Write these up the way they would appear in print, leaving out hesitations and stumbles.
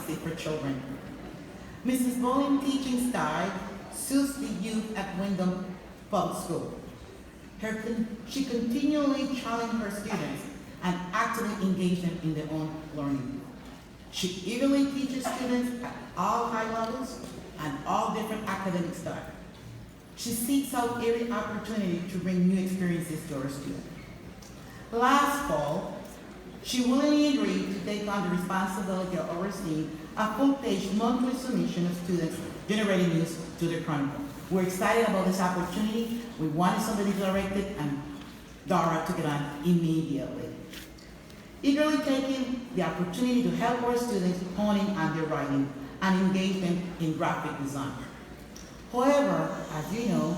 advocacy for children. Mrs. Bowling's teaching style suits the youth at Wyndham Public School. She continually challenges her students and actively engages them in their own learning. She eagerly teaches students at all high levels and all different academic styles. She seeks out every opportunity to bring new experiences to her students. Last fall, she willingly agreed to take on the responsibility of overseeing a full-page monthly submission of students generating news to the Chronicle. We're excited about this opportunity. We wanted somebody to direct it, and Dara took it on immediately. Eagerly taking the opportunity to help our students honing on their writing and engage them in graphic design. However, as you know,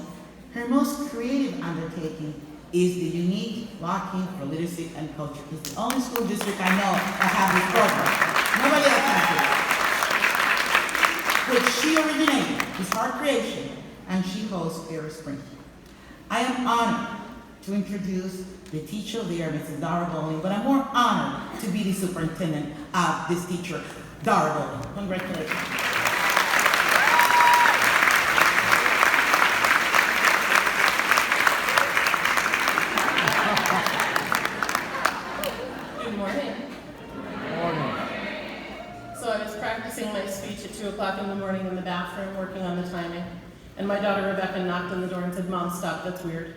her most creative undertaking is the unique Lock-in for Literacy and Culture. It's the only school district I know that has this program. Nobody else has it. Which she originated, it's her creation, and she hosts every spring. I am honored to introduce the teacher of the year, Mrs. Dara Bowling, but I'm more honored to be the superintendent of this teacher, Dara Bowling. Congratulations. My speech at 2 o'clock in the morning in the bathroom, working on the timing. And my daughter Rebecca knocked on the door and said, "Mom, stop, that's weird."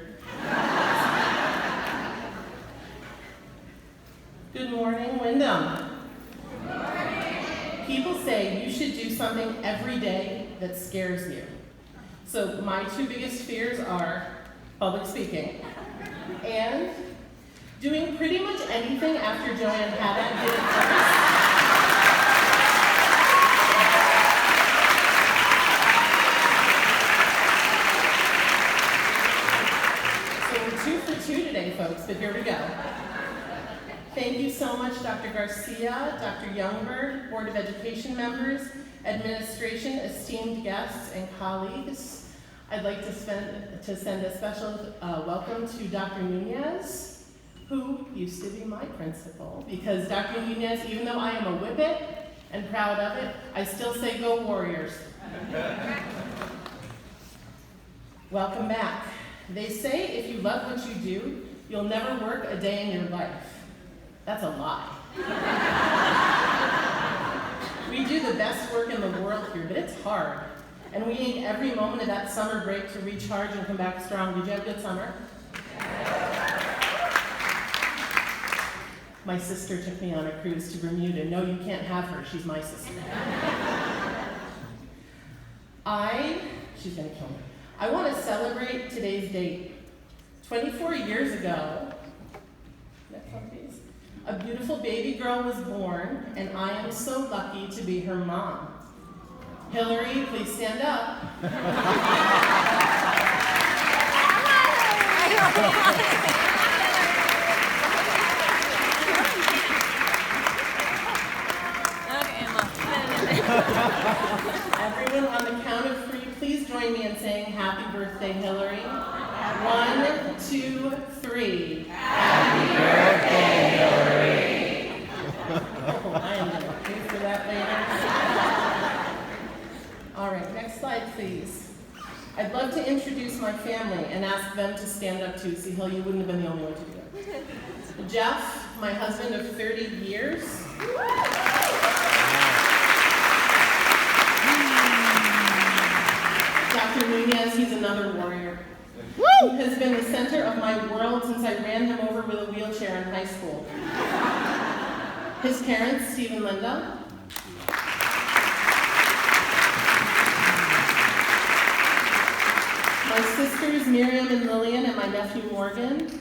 Good morning, Wyndham. Good morning. People say you should do something every day that scares you. So my two biggest fears are public speaking and doing pretty much anything after Joanne Haddad did it first. Today, folks, but here we go. Thank you so much, Dr. Garcia, Dr. Youngberg, Board of Education members, administration, esteemed guests, and colleagues. I'd like to send a special welcome to Dr. Nunez, who used to be my principal, because Dr. Nunez, even though I am a whippet and proud of it, I still say go Warriors. Welcome back. They say if you love what you do, you'll never work a day in your life. That's a lie. We do the best work in the world here, but it's hard. And we need every moment of that summer break to recharge and come back strong. Did you have a good summer? My sister took me on a cruise to Bermuda. No, you can't have her. She's my sister. She's gonna kill me. I want to celebrate today's date. 24 years ago, next one please, a beautiful baby girl was born, and I am so lucky to be her mom. Hillary, please stand up. Everyone, on the count of three, please join me in saying happy birthday, Hillary. 1, 2, 3. Happy birthday, Hillary. Oh, I am going to pay for that later. All right, next slide, please. I'd love to introduce my family and ask them to stand up too. See, Hill, you wouldn't have been the only one to do it. Jeff, my husband of 30 years. Dr. Nunez, he's another warrior. He has been the center of my world since I ran him over with a wheelchair in high school. His parents, Steve and Linda. My sisters, Miriam and Lillian, and my nephew, Morgan.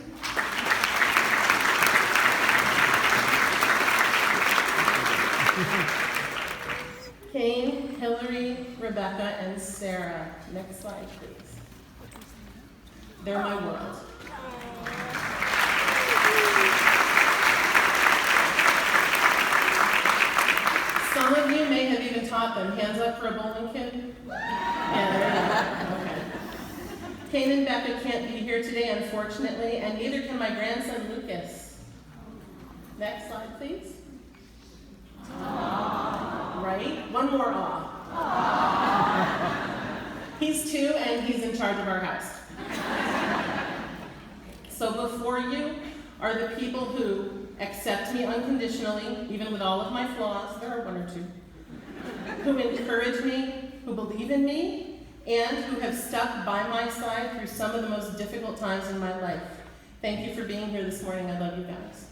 Kane, Hillary, Rebecca, and Sarah. Next slide, please. They're my world. Some of you may have even taught them. Hands up for a bowling kid? Yeah, there you go. Okay. Kane and Becca can't be here today, unfortunately, and neither can my grandson, Lucas. Next slide, please. Right ToY. One more aw. He's 2 and he's in charge of our house. So before you are the people who accept me unconditionally, even with all of my flaws, there are 1 or 2, who encourage me, who believe in me, and who have stuck by my side through some of the most difficult times in my life. Thank you for being here this morning. I love you guys.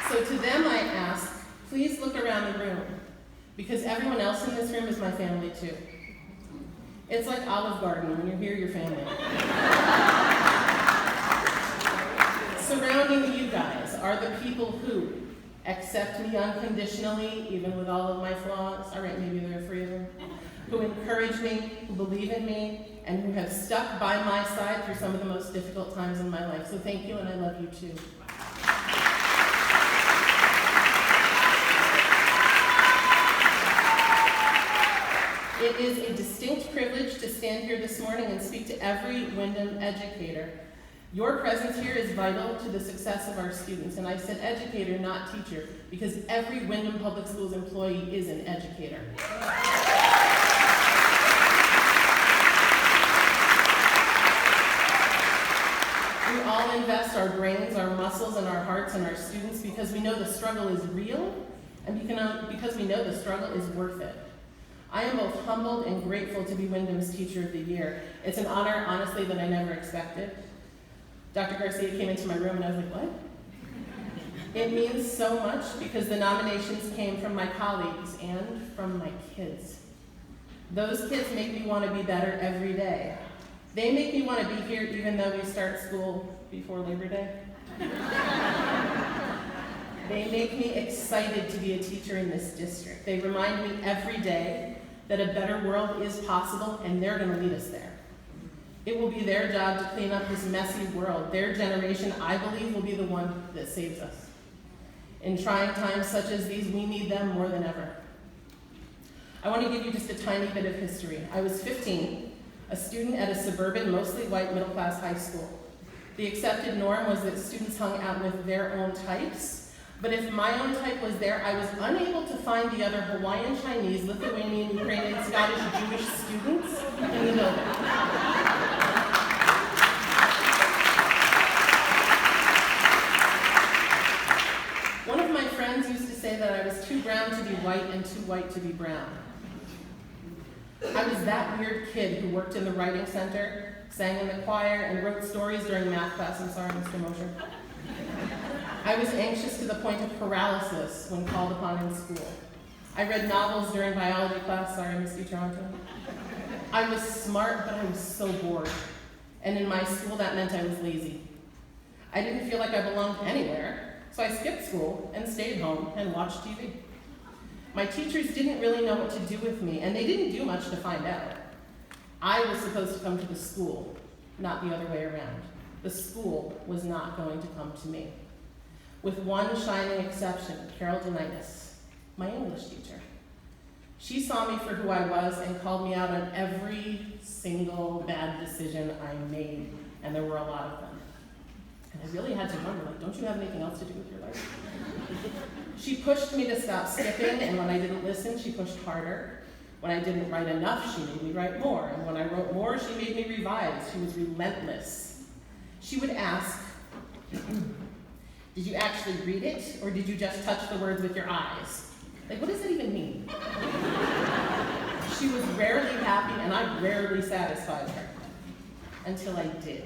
So to them I ask, please look around the room, because everyone else in this room is my family too. It's like Olive Garden, when you're here, you're family. Surrounding you guys are the people who accept me unconditionally, even with all of my flaws. All right, maybe there are 3 of them. Who encourage me, who believe in me, and who have stuck by my side through some of the most difficult times in my life. So thank you, and I love you too. It is a distinct privilege to stand here this morning and speak to every Windham educator. Your presence here is vital to the success of our students, and I said educator, not teacher, because every Windham Public Schools employee is an educator. We all invest our brains, our muscles, and our hearts in our students because we know the struggle is real, and because we know the struggle is worth it. I am both humbled and grateful to be Windham's Teacher of the Year. It's an honor, honestly, that I never expected. Dr. Garcia came into my room and I was like, what? It means so much because the nominations came from my colleagues and from my kids. Those kids make me want to be better every day. They make me want to be here even though we start school before Labor Day. They make me excited to be a teacher in this district. They remind me every day that a better world is possible, and they're going to lead us there. It will be their job to clean up this messy world. Their generation, I believe, will be the one that saves us. In trying times such as these, we need them more than ever. I want to give you just a tiny bit of history. I was 15, a student at a suburban, mostly white, middle-class high school. The accepted norm was that students hung out with their own types. But if my own type was there, I was unable to find the other Hawaiian, Chinese, Lithuanian, Ukrainian, Scottish, Jewish students in the building. One of my friends used to say that I was too brown to be white and too white to be brown. I was that weird kid who worked in the writing center, sang in the choir, and wrote stories during math class. I'm sorry, Mr. Mosher. I was anxious to the point of paralysis when called upon in school. I read novels during biology class. Sorry, Miss Toronto. I was smart, but I was so bored. And in my school, that meant I was lazy. I didn't feel like I belonged anywhere, so I skipped school and stayed home and watched TV. My teachers didn't really know what to do with me, and they didn't do much to find out. I was supposed to come to the school, not the other way around. The school was not going to come to me. With one shining exception, Carol Denitis, my English teacher. She saw me for who I was and called me out on every single bad decision I made, and there were a lot of them. And I really had to wonder, like, don't you have anything else to do with your life? She pushed me to stop skipping, and when I didn't listen, she pushed harder. When I didn't write enough, she made me write more. And when I wrote more, she made me revise. She was relentless. She would ask, did you actually read it, or did you just touch the words with your eyes? Like, what does that even mean? She was rarely happy, and I rarely satisfied her, until I did.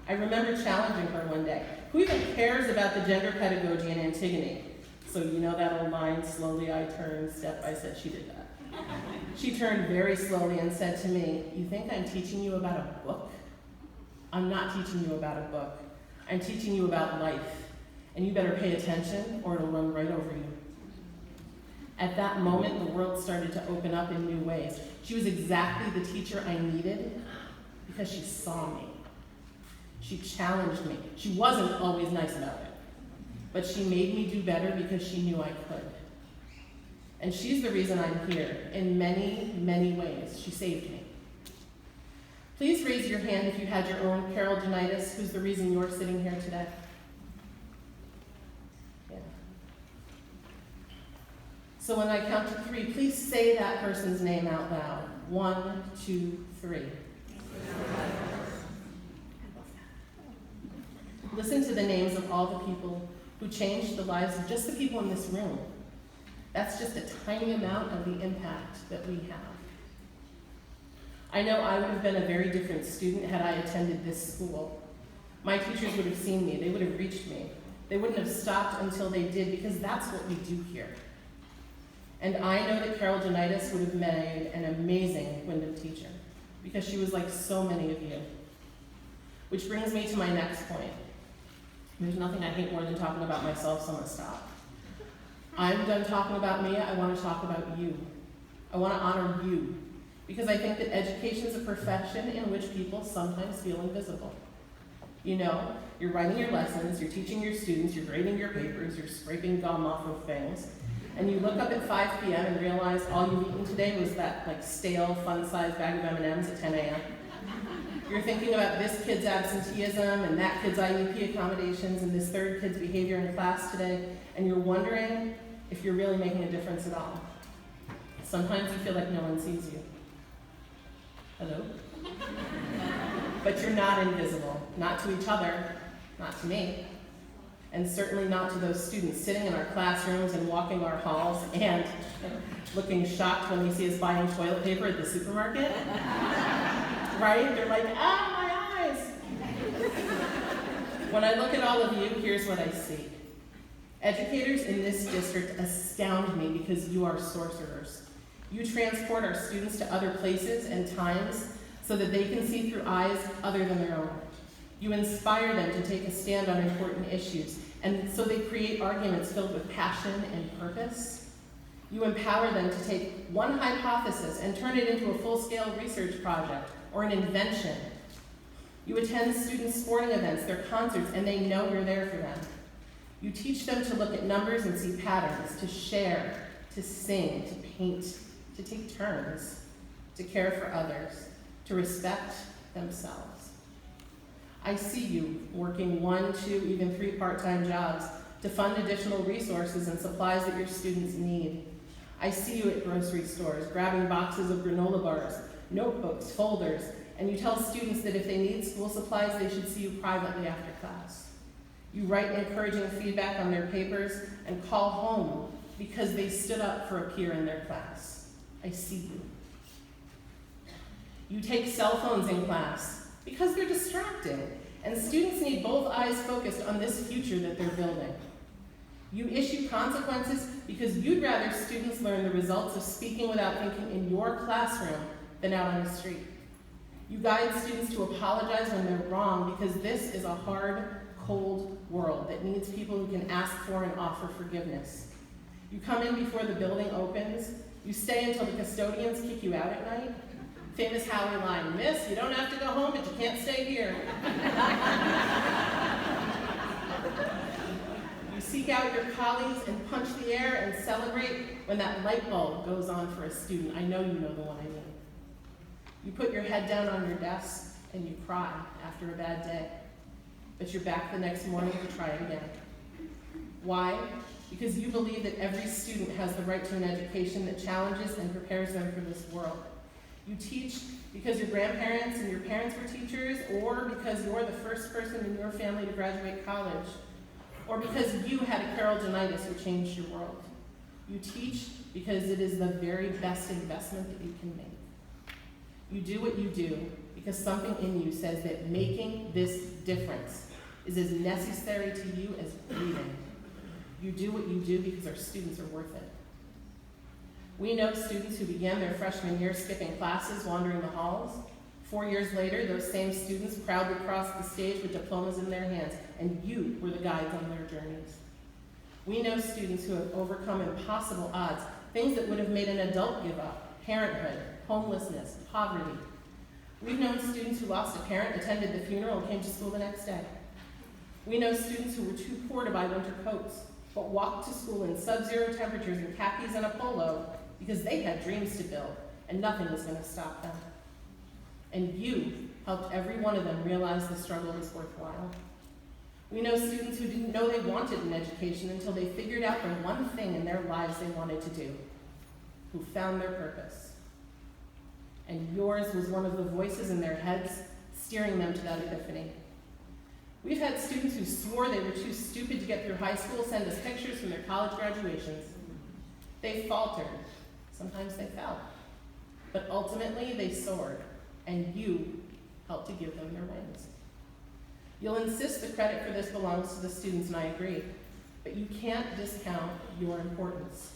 I remember challenging her one day. Who even cares about the gender pedagogy in Antigone? So you know that old line, slowly I turned, step by step. She did that. She turned very slowly and said to me, you think I'm teaching you about a book? I'm not teaching you about a book. I'm teaching you about life, and you better pay attention or it'll run right over you. At that moment, the world started to open up in new ways. She was exactly the teacher I needed because she saw me. She challenged me. She wasn't always nice about it, but she made me do better because she knew I could. And she's the reason I'm here in many, many ways. She saved me. Please raise your hand if you had your own peritonitis, who's the reason you're sitting here today. Yeah. So when I count to 3, please say that person's name out loud. 1, 2, 3. Listen to the names of all the people who changed the lives of just the people in this room. That's just a tiny amount of the impact that we have. I know I would have been a very different student had I attended this school. My teachers would have seen me, they would have reached me. They wouldn't have stopped until they did, because that's what we do here. And I know that Carol Janitis would have made an amazing Wyndham teacher, because she was like so many of you. Which brings me to my next point. There's nothing I hate more than talking about myself, so I'm gonna stop. I'm done talking about me, I wanna talk about you. I wanna honor you, because I think that education is a profession in which people sometimes feel invisible. You know, you're writing your lessons, you're teaching your students, you're grading your papers, you're scraping gum off of things, and you look up at 5 p.m. and realize all you've eaten today was that like stale, fun-sized bag of M&Ms at 10 a.m. You're thinking about this kid's absenteeism and that kid's IEP accommodations and this third kid's behavior in class today, and you're wondering if you're really making a difference at all. Sometimes you feel like no one sees you. Hello? But you're not invisible, not to each other, not to me, and certainly not to those students sitting in our classrooms and walking our halls and looking shocked when they see us buying toilet paper at the supermarket. Right? They're like, ah, my eyes. When I look at all of you, here's what I see. Educators in this district astound me because you are sorcerers. You transport our students to other places and times so that they can see through eyes other than their own. You inspire them to take a stand on important issues, and so they create arguments filled with passion and purpose. You empower them to take one hypothesis and turn it into a full-scale research project or an invention. You attend student sporting events, their concerts, and they know you're there for them. You teach them to look at numbers and see patterns, to share, to sing, to paint, to take turns, to care for others, to respect themselves. I see you working 1, 2, even 3 part-time jobs to fund additional resources and supplies that your students need. I see you at grocery stores, grabbing boxes of granola bars, notebooks, folders, and you tell students that if they need school supplies, they should see you privately after class. You write encouraging feedback on their papers and call home because they stood up for a peer in their class. I see you. You take cell phones in class because they're distracting, and students need both eyes focused on this future that they're building. You issue consequences because you'd rather students learn the results of speaking without thinking in your classroom than out on the street. You guide students to apologize when they're wrong because this is a hard, cold world that needs people who can ask for and offer forgiveness. You come in before the building opens. You stay until the custodians kick you out at night. Famous Howie line, "Miss, you don't have to go home, but you can't stay here." You seek out your colleagues and punch the air and celebrate when that light bulb goes on for a student. I know you know the one I mean. You put your head down on your desk and you cry after a bad day, but you're back the next morning to try it again. Why? Because you believe that every student has the right to an education that challenges and prepares them for this world. You teach because your grandparents and your parents were teachers, or because you're the first person in your family to graduate college, or because you had a Carol Janitis who changed your world. You teach because it is the very best investment that you can make. You do what you do because something in you says that making this difference is as necessary to you as breathing. You do what you do because our students are worth it. We know students who began their freshman year skipping classes, wandering the halls. 4 years later, those same students proudly crossed the stage with diplomas in their hands, and you were the guides on their journeys. We know students who have overcome impossible odds, things that would have made an adult give up: parenthood, homelessness, poverty. We've known students who lost a parent, attended the funeral, and came to school the next day. We know students who were too poor to buy winter coats, but walked to school in sub-zero temperatures in khakis and a polo because they had dreams to build, and nothing was going to stop them. And you helped every one of them realize the struggle was worthwhile. We know students who didn't know they wanted an education until they figured out the one thing in their lives they wanted to do, who found their purpose. And yours was one of the voices in their heads steering them to that epiphany. We've had students who swore they were too stupid to get through high school send us pictures from their college graduations. They faltered. Sometimes they fell. But ultimately, they soared, and you helped to give them their wings. You'll insist the credit for this belongs to the students, and I agree. But you can't discount your importance.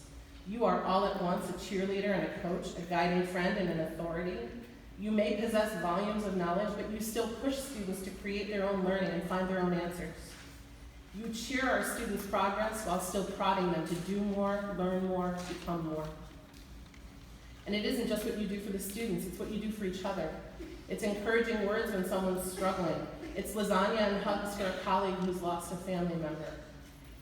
You are all at once a cheerleader and a coach, a guiding friend and an authority. You may possess volumes of knowledge, but you still push students to create their own learning and find their own answers. You cheer our students' progress while still prodding them to do more, learn more, become more. And it isn't just what you do for the students, it's what you do for each other. It's encouraging words when someone's struggling. It's lasagna and hugs for a colleague who's lost a family member.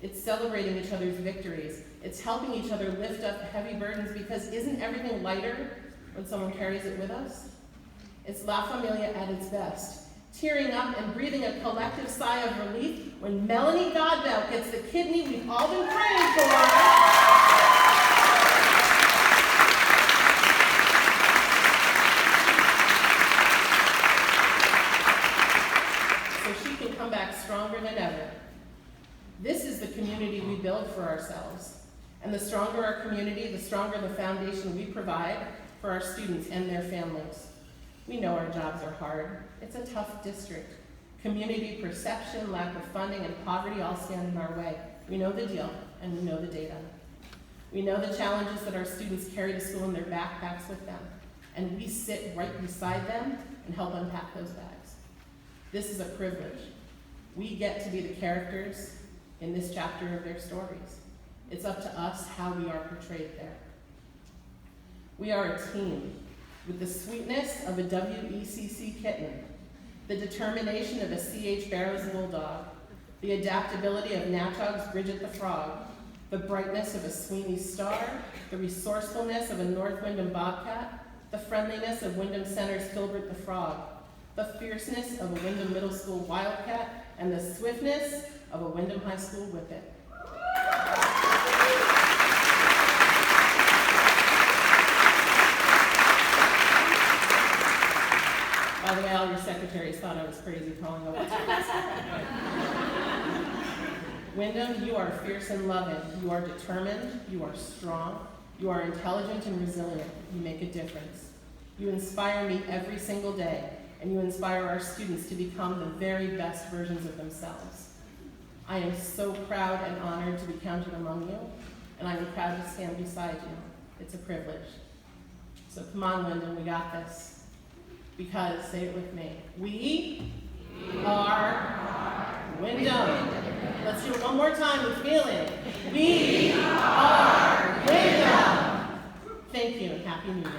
It's celebrating each other's victories. It's helping each other lift up heavy burdens, because isn't everything lighter when someone carries it with us? It's La Familia at its best, tearing up and breathing a collective sigh of relief when Melanie Godbout gets the kidney we've all been praying for. Stronger than ever. This is the community we build for ourselves. And the stronger our community, the stronger the foundation we provide for our students and their families. We know our jobs are hard. It's a tough district. Community perception, lack of funding, and poverty all stand in our way. We know the deal, and we know the data. We know the challenges that our students carry to school in their backpacks with them. And we sit right beside them and help unpack those bags. This is a privilege. We get to be the characters in this chapter of their stories. It's up to us how we are portrayed there. We are a team with the sweetness of a WECC kitten, the determination of a C.H. Barrows bulldog, the adaptability of Natog's Bridget the Frog, the brightness of a Sweeney Star, the resourcefulness of a North Windham Bobcat, the friendliness of Windham Center's Filbert the Frog, the fierceness of a Windham Middle School Wildcat, and the swiftness of a Windham High School Whippet. By the way, all your secretaries thought I was crazy calling up. Windham, you are fierce and loving. You are determined. You are strong. You are intelligent and resilient. You make a difference. You inspire me every single day. And you inspire our students to become the very best versions of themselves. I am so proud and honored to be counted among you, and I am proud to stand beside you. It's a privilege. So come on, Wyndham, we got this. Because, say it with me, we are Wyndham. Let's do it one more time with feeling. We are Wyndham. Thank you, and Happy New Year.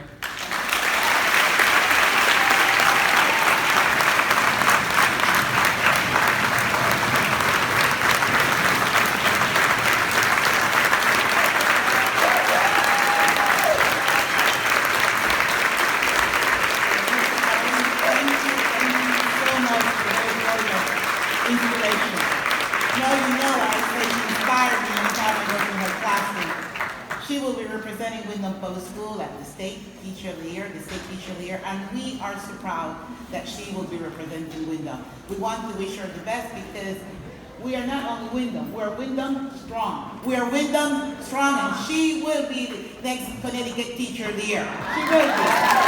Representing Windham Public School at the State Teacher of the Year, and we are so proud that she will be representing Windham. We want to wish her the best because we are not only Windham, we are Windham strong. We are Windham strong, and she will be the next Connecticut Teacher of the Year. She will be.